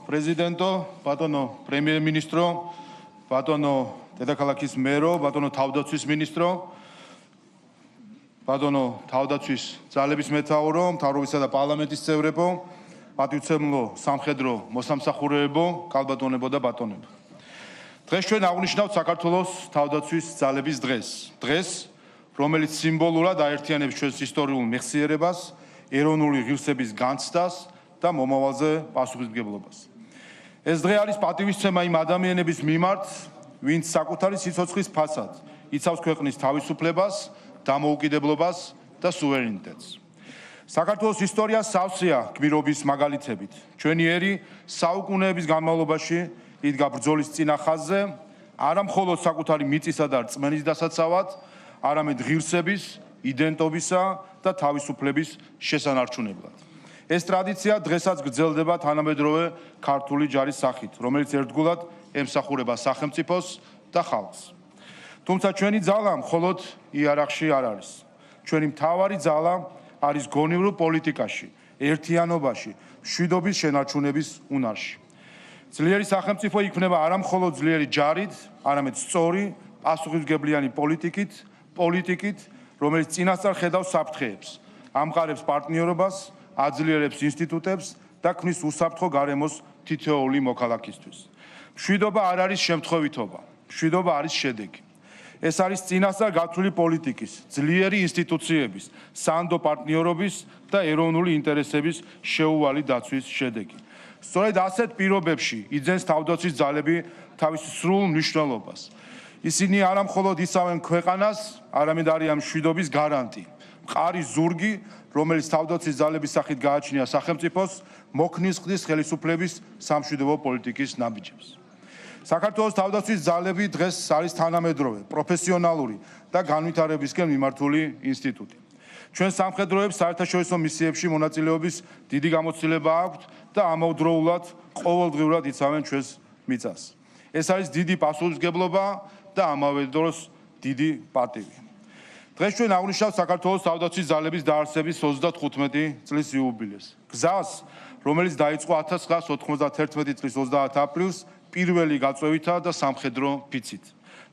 Presidento, batono Premier-ministro, batono დედაქალაქის მერო, ბატონო თავდაცვის მინისტრო, ბატონო თავდაცვის ძალების მეთაურო, მთავრობისა და პარლამენტის წევრებო, პატივცემლო სამხედრო მოსამსახურეებო, კალბატონებო და ბატონებო. დღეს ჩვენ აღნიშნავთ საქართველოს თავდაცვის ძალების დღეს. დღეს, რომელიც სიმბოლურად აერთიანებს ჩვენს ისტორიულ მეხსიერებას, ეროვნული ღირსების განცდას და მომავალზე პასუხისმგებლობას. ეს დღე არის პატივისცემა იმ ადამიანების მიმართ, ვინც საკუთარი სიცოცხლის ფასად იცავს ქვეყნის თავისუფლებას, დამოუკიდებლობას და სუვერენიტეტს. საქართველოს ისტორია სავსეა გმირობის მაგალითებით. ჩვენი ერი საუკუნეების განმავლობაში იდგა ბრძოლის წინა ხაზზე, არა მხოლოდ საკუთარი მიწისა და რწმენის დასაცავად, არამედ ღირსების, იდენტობისა და თავისუფლების შესანარჩუნებლად. ეს ტრადიცია დღესაც გრძელდება თანამედროვე ქართული ჯარის სახით, რომელიც ერთგულად ემსახურება სახელმწიფოს და ხალხს. თუმცა ჩვენი ძალა მხოლოდ იარაღში არ არის. ჩვენი მთავარი ძალა არის გონივრულ პოლიტიკაში, ერთიანობაში, მშვიდობის შენარჩუნების უნარში. ძლიერი სახელმწიფო იქმნება არა მხოლოდ ძლიერი ჯარით, არამედ სწორი, პასუხისმგებლიანი პოლიტიკით, რომელიც წინასწარ ხედავს საფრთხეებს, ამყარებს პარტნიორობას, აძლიერებს ინსტიტუტებს და ქმნის უსაფრთხო გარემოს თითოეული მოქალაქისთვის. მშვიდობა არ არის შემთხვევითობა, მშვიდობა არის შედეგი. ეს არის წინასწარ გათვლილი პოლიტიკის, ძლიერი ინსტიტუციების, სანდო პარტნიორობის და ეროვნული ინტერესების შეუვალი დაცვის შედეგი. სწორედ ასეთ პირობებში იძენს თავდაცვის ძალები თავის სრულ მნიშვნელობას. ისინი არა მხოლოდ იცავენ ქვეყანას, არამედ არიან მშვიდობის გარანტი. მყარი ზურგი, რომელიც თავდაცვის ძალების სახით გააჩნია სახელმწიფოს, მოქნის ხდის ხელისუფლების სამშვიდობო პოლიტიკის ნაბიჯებს. საქართველოს თავდაცვის ძალები დღეს არის თანამედროვე, პროფესიონალური და განვითარებისკენ მიმართული ინსტიტუტი. ჩვენ სამხედროებს საერთაშორისო მისიებში მონაწილეობის დიდი გამოცდილება აქვთ და ამავდროულად ყოველდღიურად იცავენ ჩვენს მიწას. ეს არის დიდი პასუხისმგებლობა და ამავე დროს დიდი პატივი. დღეს ჩვენ აღნიშნავთ საქართველოს თავდაცვის ძალების დაარსების 35 წლის იუბილეს. გზას, რომელიც დაიწყო 1991 წლის 30 აპრილს პირველი გაწვევითა და სამხედრო ფიცით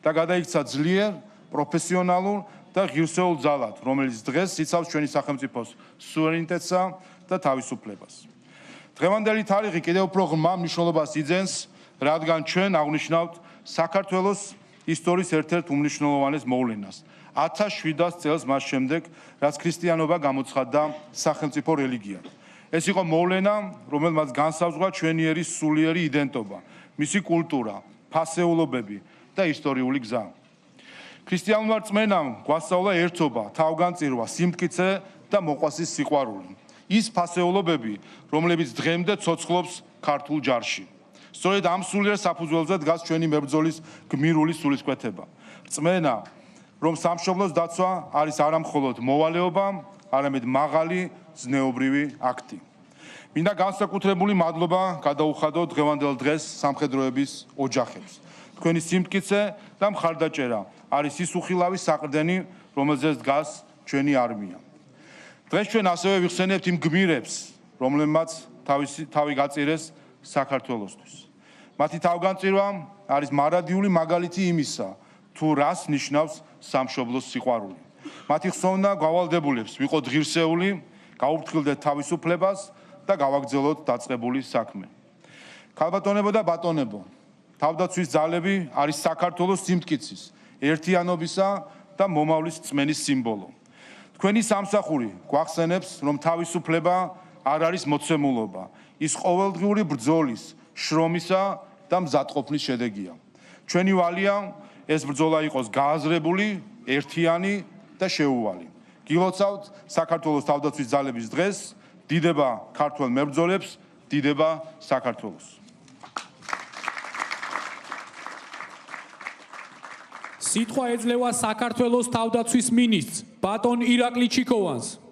და გადაიქცა ძლიერ, პროფესიონალურ და ღირსეულ ძალად, რომელიც დღეს იცავს ჩვენი სახელმწიფოს სუვერენიტეტსა და თავისუფლებას. დღევანდელი თარიღი კიდევ უფრო ღრმა მნიშვნელობას იძენს, რადგან ჩვენ აღნიშნავთ საქართველოს ისტორიის ერთ-ერთ უმნიშვნელოვანეს მოვლენას, 1700 წელს მას შემდეგ, რაც ქრისტიანობა გამოცხადდა სახელმწიფო რელიგიად. ეს იყო მოვლენა, რომელმაც განსაზღვრა ჩვენი ერის სულიერი იდენტობა, მისი კულტურა, ფასეულობები და ისტორიული გზა. ქრისტიანულმა რწმენამ გვასწავლა ერთობა, თავგანწირვა, სიმტკიცე და მოყვასის სიყვარული. ის ფასეულობები, რომლებიც დღემდე ცოცხლობს ქართულ ჯარში. სწორედ ამ სულიერ საფუძველზე დგას ჩვენი მებრძოლის გმირული სულისკვეთება. რწმენა, რომ სამშობლოს დაცვა არის არა მხოლოდ მოვალეობა, არამედ მაღალი ზნეობრივი აქტი. მინდა განსაკუთრებული მადლობა გადაუხადო დღევანდელ დღეს სამხედროების ოჯახებს. თქვენი სიმტკიცე და მხარდაჭერა არის ის უხილავი საყრდენი, რომელზეც დგას ჩვენი არმია. დღეს ჩვენ ასევე ვიხსენებთ იმ გმირებს, რომლებმაც თავი გაწირეს საქართველოსთვის. მათი თავგანწირვა არის მარადიული მაგალითი იმისა, თუ რას ნიშნავს სამშობლოს სიყვარული. მათი ხსოვნა გავალდებულებს ვიყოთ ღირსეული, გაუფრთხილდეთ თავისუფლებას და გავაგრძელოთ დაწყებული საქმე. ქალბატონებო და ბატონებო, თავდაცვის ძალები არის საქართველოს სიმტკიცის, ერთიანობისა და მომავლის რწმენის სიმბოლო. თქვენი სამსახური გვახსენებს, რომ თავისუფლება არ არის მოცემულობა, ის ყოველდღიური ბრძოლის, შრომისა და მზადყოფნის შედეგია. ჩვენი ვალია ეს ბრძოლა იყოს გააზრებული, ერთიანი და შეუვალი. გილოცავთ საქართველოს თავდაცვის ძალების დღეს, დიდება ქართველ მებრძოლებს, დიდება საქართველოს. სიტყვა ეძლევა საქართველოს თავდაცვის მინისტრს, ბატონ ირაკლი ჩიქოვანს.